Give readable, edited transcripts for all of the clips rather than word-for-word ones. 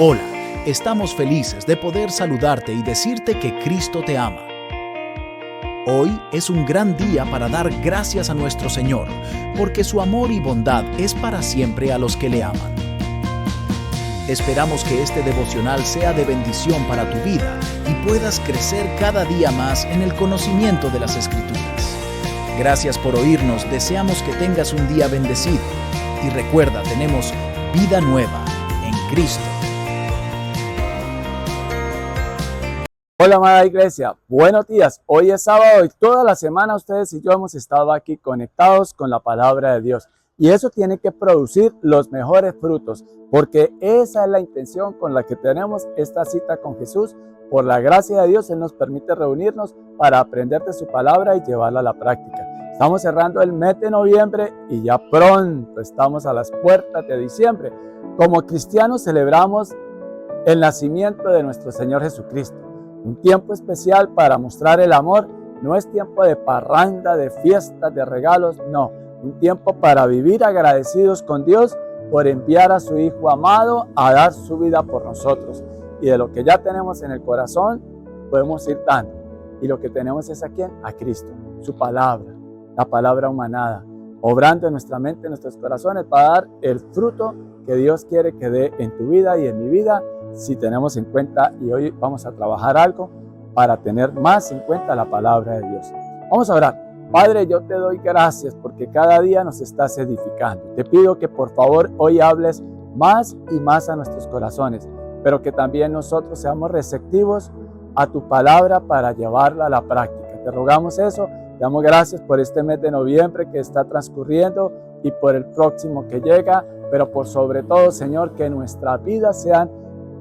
Hola, estamos felices de poder saludarte y decirte que Cristo te ama. Hoy es un gran día para dar gracias a nuestro Señor, porque su amor y bondad es para siempre a los que le aman. Esperamos que este devocional sea de bendición para tu vida y puedas crecer cada día más en el conocimiento de las Escrituras. Gracias por oírnos, deseamos que tengas un día bendecido. Y recuerda, tenemos vida nueva en Cristo. Hola amada iglesia, buenos días. Hoy es sábado y toda la semana ustedes y yo hemos estado aquí conectados con la palabra de Dios. Y eso tiene que producir los mejores frutos, porque esa es la intención con la que tenemos esta cita con Jesús. Por la gracia de Dios, Él nos permite reunirnos para aprender de su palabra y llevarla a la práctica. Estamos cerrando el mes de noviembre y ya pronto estamos a las puertas de diciembre. Como cristianos celebramos el nacimiento de nuestro Señor Jesucristo. Un tiempo especial para mostrar el amor. No es tiempo de parranda, de fiestas, de regalos, no. Un tiempo para vivir agradecidos con Dios por enviar a su Hijo amado a dar su vida por nosotros. Y de lo que ya tenemos en el corazón, podemos ir dando. Y lo que tenemos es ¿a quién? A Cristo, su palabra, la palabra humanada, obrando en nuestra mente, en nuestros corazones, para dar el fruto que Dios quiere que dé en tu vida y en mi vida, si tenemos en cuenta, y hoy vamos a trabajar algo para tener más en cuenta la palabra de Dios. Vamos a orar. Padre, yo te doy gracias porque cada día nos estás edificando. Te pido que por favor hoy hables más y más a nuestros corazones, pero que también nosotros seamos receptivos a tu palabra para llevarla a la práctica. Te rogamos eso. Te damos gracias por este mes de noviembre que está transcurriendo y por el próximo que llega, pero por sobre todo, Señor, que nuestras vidas sean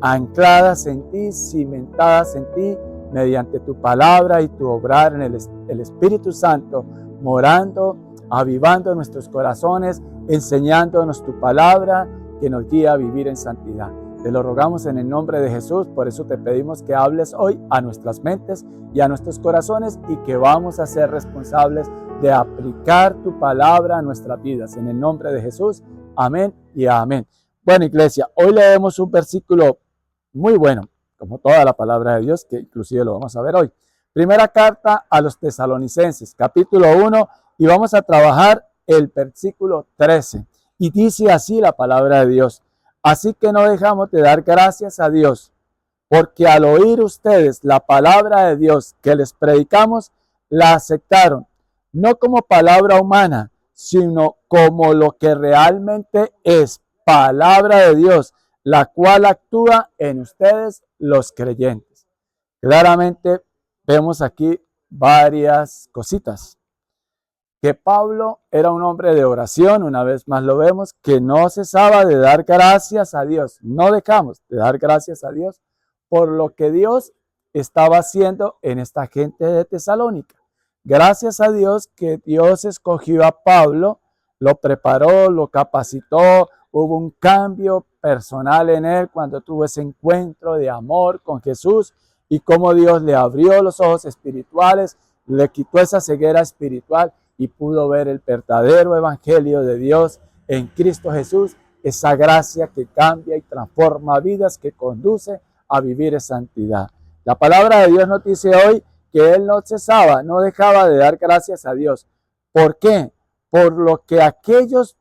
ancladas en ti, cimentadas en ti, mediante tu palabra y tu obrar en el Espíritu Santo, morando, avivando nuestros corazones, enseñándonos tu palabra que nos guía a vivir en santidad. Te lo rogamos en el nombre de Jesús, por eso te pedimos que hables hoy a nuestras mentes y a nuestros corazones y que vamos a ser responsables de aplicar tu palabra a nuestras vidas. En el nombre de Jesús, amén y amén. Bueno, iglesia, hoy leemos un versículo muy bueno, como toda la palabra de Dios, que inclusive lo vamos a ver hoy. Primera carta a los Tesalonicenses, capítulo 1, y vamos a trabajar el versículo 13. Y dice así la palabra de Dios: así que no dejamos de dar gracias a Dios, porque al oír ustedes la palabra de Dios que les predicamos, la aceptaron, no como palabra humana, sino como lo que realmente es, palabra de Dios, la cual actúa en ustedes los creyentes. Claramente vemos aquí varias cositas. Que Pablo era un hombre de oración, una vez más lo vemos, que no cesaba de dar gracias a Dios. No dejamos de dar gracias a Dios por lo que Dios estaba haciendo en esta gente de Tesalónica. Gracias a Dios que Dios escogió a Pablo, lo preparó, lo capacitó, hubo un cambio personal en él cuando tuvo ese encuentro de amor con Jesús y cómo Dios le abrió los ojos espirituales, le quitó esa ceguera espiritual y pudo ver el verdadero evangelio de Dios en Cristo Jesús, esa gracia que cambia y transforma vidas, que conduce a vivir en santidad. La palabra de Dios nos dice hoy que él no cesaba, no dejaba de dar gracias a Dios. ¿Por qué? Por lo que aquellas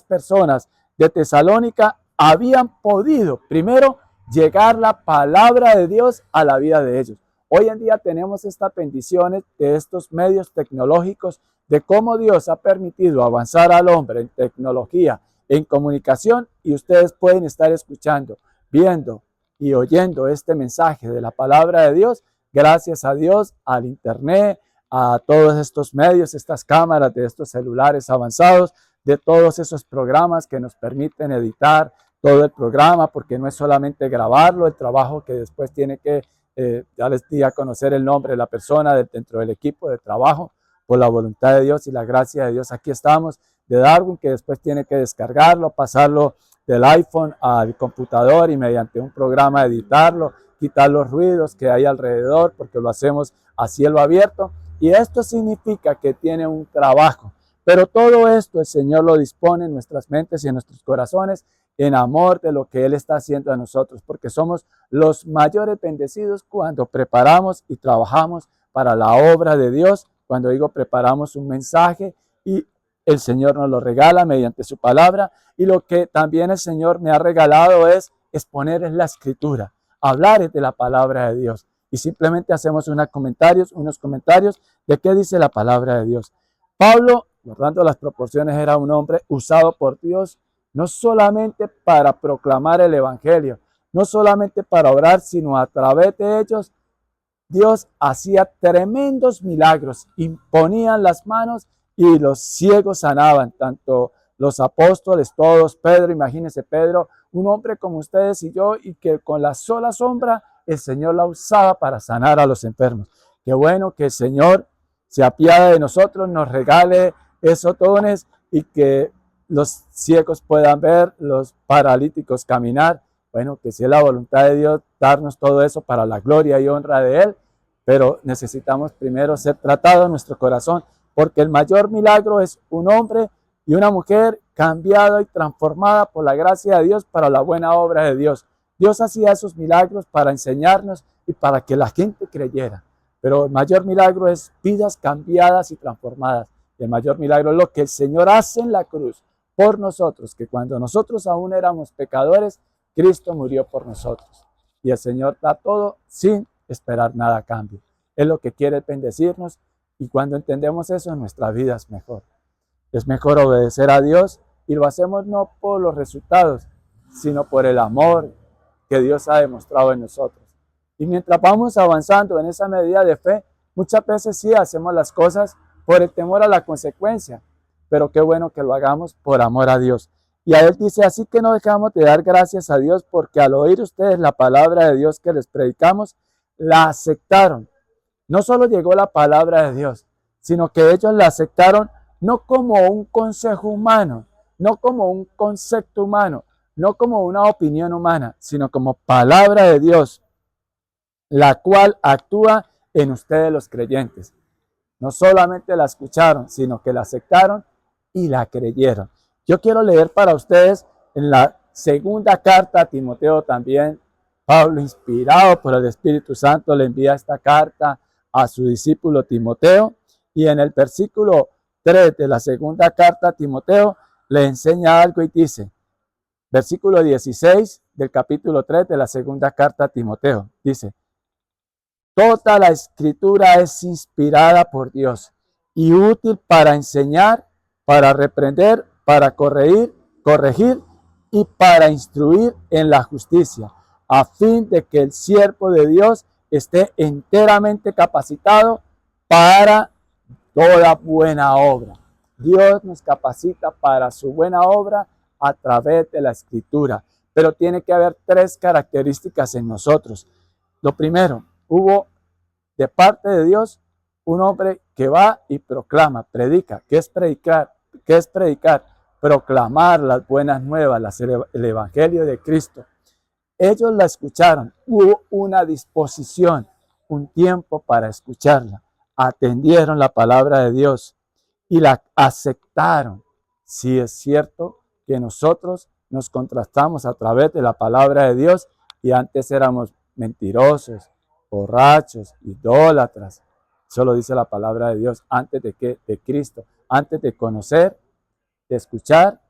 personas de Tesalónica habían podido, primero, llegar la palabra de Dios a la vida de ellos. Hoy en día tenemos estas bendiciones de estos medios tecnológicos, de cómo Dios ha permitido avanzar al hombre en tecnología, en comunicación, y ustedes pueden estar escuchando, viendo y oyendo este mensaje de la palabra de Dios, gracias a Dios, al internet, a todos estos medios, estas cámaras de estos celulares avanzados, de todos esos programas que nos permiten editar todo el programa, porque no es solamente grabarlo, el trabajo que después tiene que, ya les di a conocer el nombre de la persona dentro del equipo de trabajo, por la voluntad de Dios y la gracia de Dios. Aquí estamos, de Darwin, que después tiene que descargarlo, pasarlo del iPhone al computador y mediante un programa editarlo, quitar los ruidos que hay alrededor, porque lo hacemos a cielo abierto. Y esto significa que tiene un trabajo. Pero todo esto el Señor lo dispone en nuestras mentes y en nuestros corazones en amor de lo que Él está haciendo a nosotros, porque somos los mayores bendecidos cuando preparamos y trabajamos para la obra de Dios. Cuando digo preparamos un mensaje y el Señor nos lo regala mediante su palabra, y lo que también el Señor me ha regalado es exponer en la Escritura, hablar de la palabra de Dios, y simplemente hacemos unos comentarios de qué dice la palabra de Dios. Pablo, guardando las proporciones, era un hombre usado por Dios no solamente para proclamar el evangelio, no solamente para orar, sino a través de ellos Dios hacía tremendos milagros, imponían las manos y los ciegos sanaban, tanto los apóstoles, todos, Pedro, imagínense Pedro, un hombre como ustedes y yo, y que con la sola sombra el Señor la usaba para sanar a los enfermos. Qué bueno que el Señor se apiade de nosotros, nos regale esos dones y que los ciegos puedan ver, los paralíticos caminar. Bueno, que sea la voluntad de Dios darnos todo eso para la gloria y honra de Él, pero necesitamos primero ser tratados en nuestro corazón, porque el mayor milagro es un hombre y una mujer cambiada y transformada por la gracia de Dios para la buena obra de Dios. Dios hacía esos milagros para enseñarnos y para que la gente creyera, pero el mayor milagro es vidas cambiadas y transformadas. El mayor milagro es lo que el Señor hace en la cruz por nosotros, que cuando nosotros aún éramos pecadores, Cristo murió por nosotros. Y el Señor da todo sin esperar nada a cambio. Él lo que quiere es bendecirnos, y cuando entendemos eso, nuestra vida es mejor. Es mejor obedecer a Dios, y lo hacemos no por los resultados, sino por el amor que Dios ha demostrado en nosotros. Y mientras vamos avanzando en esa medida de fe, muchas veces sí hacemos las cosas por el temor a la consecuencia, pero qué bueno que lo hagamos por amor a Dios. Y a Él dice, así que no dejamos de dar gracias a Dios, porque al oír ustedes la palabra de Dios que les predicamos, la aceptaron. No solo llegó la palabra de Dios, sino que ellos la aceptaron no como un consejo humano, no como un concepto humano, no como una opinión humana, sino como palabra de Dios, la cual actúa en ustedes los creyentes. No solamente la escucharon, sino que la aceptaron y la creyeron. Yo quiero leer para ustedes en la segunda carta a Timoteo también. Pablo, inspirado por el Espíritu Santo, le envía esta carta a su discípulo Timoteo, y en el versículo 3 de la segunda carta a Timoteo le enseña algo y dice, versículo 16 del capítulo 3 de la segunda carta a Timoteo, dice, toda la escritura es inspirada por Dios y útil para enseñar, para reprender, para corregir y para instruir en la justicia, a fin de que el siervo de Dios esté enteramente capacitado para toda buena obra. Dios nos capacita para su buena obra a través de la escritura, pero tiene que haber tres características en nosotros. Lo primero, hubo de parte de Dios un hombre que va y proclama, predica. ¿Qué es predicar? ¿Qué es predicar? Proclamar las buenas nuevas, el evangelio de Cristo. Ellos la escucharon, hubo una disposición, un tiempo para escucharla, atendieron la palabra de Dios y la aceptaron. Sí es cierto que nosotros nos contrastamos a través de la palabra de Dios, y antes éramos mentirosos, borrachos, idólatras. Eso lo dice la palabra de Dios, antes de Cristo, antes de conocer, de escuchar,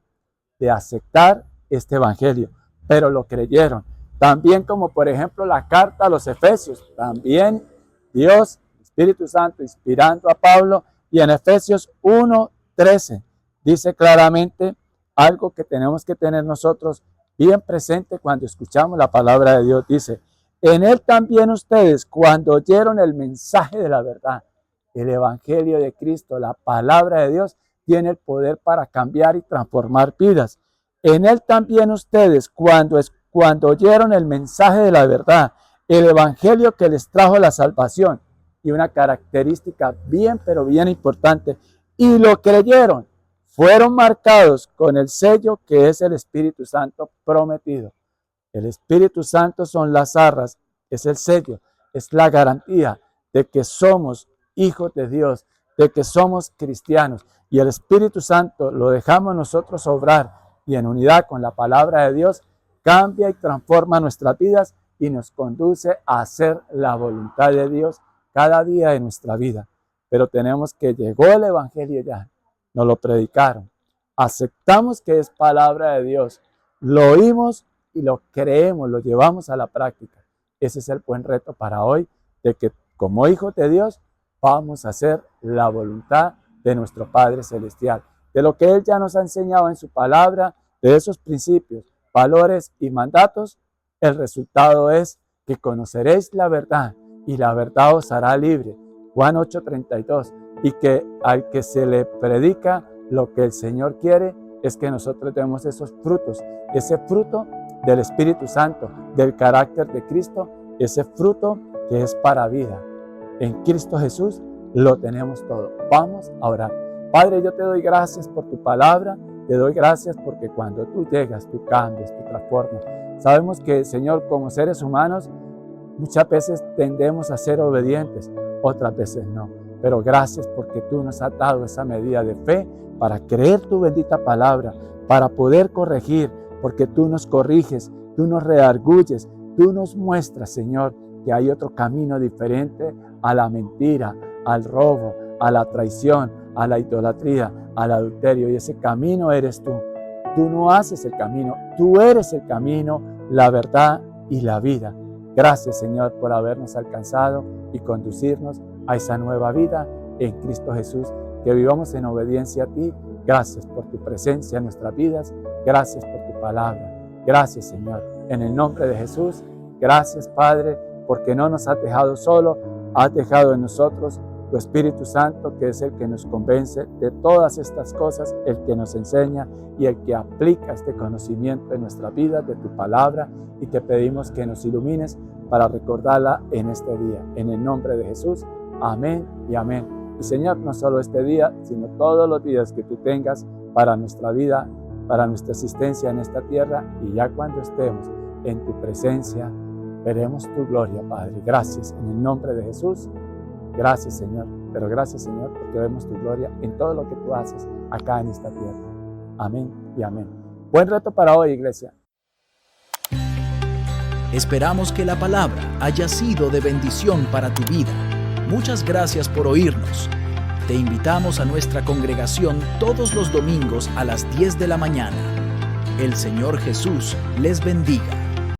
de aceptar este evangelio, pero lo creyeron. También como por ejemplo la carta a los Efesios, también Dios, Espíritu Santo, inspirando a Pablo, y en Efesios 1:13 dice claramente algo que tenemos que tener nosotros bien presente cuando escuchamos la palabra de Dios. Dice, en Él también ustedes, cuando oyeron el mensaje de la verdad, el evangelio de Cristo, la palabra de Dios, tiene el poder para cambiar y transformar vidas. En Él también ustedes, cuando oyeron el mensaje de la verdad, el evangelio que les trajo la salvación, y una característica bien, pero bien importante, y lo creyeron, fueron marcados con el sello que es el Espíritu Santo prometido. El Espíritu Santo son las arras, es el sello, es la garantía de que somos hijos de Dios, de que somos cristianos. Y el Espíritu Santo lo dejamos nosotros obrar y en unidad con la palabra de Dios, cambia y transforma nuestras vidas y nos conduce a hacer la voluntad de Dios cada día de nuestra vida. Pero tenemos que llegó el Evangelio ya, nos lo predicaron, aceptamos que es palabra de Dios, lo oímos y lo creemos, lo llevamos a la práctica. Ese es el buen reto para hoy, de que como hijos de Dios vamos a hacer la voluntad de nuestro Padre Celestial, de lo que Él ya nos ha enseñado en su palabra, de esos principios, valores y mandatos. El resultado es que conoceréis la verdad y la verdad os hará libre. Juan 8:32. Y que al que se le predica lo que el Señor quiere es que nosotros demos esos frutos, ese fruto del Espíritu Santo, del carácter de Cristo, ese fruto que es para vida. En Cristo Jesús lo tenemos todo. Vamos a orar. Padre, yo te doy gracias por tu palabra, te doy gracias porque cuando tú llegas, tú cambias, tú transformas. Sabemos que, Señor, como seres humanos, muchas veces tendemos a ser obedientes, otras veces no. Pero gracias porque tú nos has dado esa medida de fe para creer tu bendita palabra, para poder corregir, porque tú nos corriges, tú nos redarguyes, tú nos muestras, Señor, que hay otro camino diferente a la mentira, al robo, a la traición, a la idolatría, al adulterio. Y ese camino eres tú. Tú no haces el camino, tú eres el camino, la verdad y la vida. Gracias, Señor, por habernos alcanzado y conducirnos a esa nueva vida en Cristo Jesús. Que vivamos en obediencia a ti. Gracias por tu presencia en nuestras vidas. Gracias por tu palabra. Gracias, Señor. En el nombre de Jesús, gracias, Padre, porque no nos has dejado solo, has dejado en nosotros tu Espíritu Santo, que es el que nos convence de todas estas cosas, el que nos enseña y el que aplica este conocimiento en nuestra vida, de tu palabra, y te pedimos que nos ilumines para recordarla en este día. En el nombre de Jesús, amén y amén. Y Señor, no solo este día, sino todos los días que tú tengas para nuestra vida, para nuestra existencia en esta tierra, y ya cuando estemos en tu presencia, veremos tu gloria, Padre. Gracias en el nombre de Jesús. Gracias, Señor. Pero gracias, Señor, porque vemos tu gloria en todo lo que tú haces acá en esta tierra. Amén y amén. Buen reto para hoy, iglesia. Esperamos que la palabra haya sido de bendición para tu vida. Muchas gracias por oírnos. Te invitamos a nuestra congregación todos los domingos a las 10 de la mañana. El Señor Jesús les bendiga.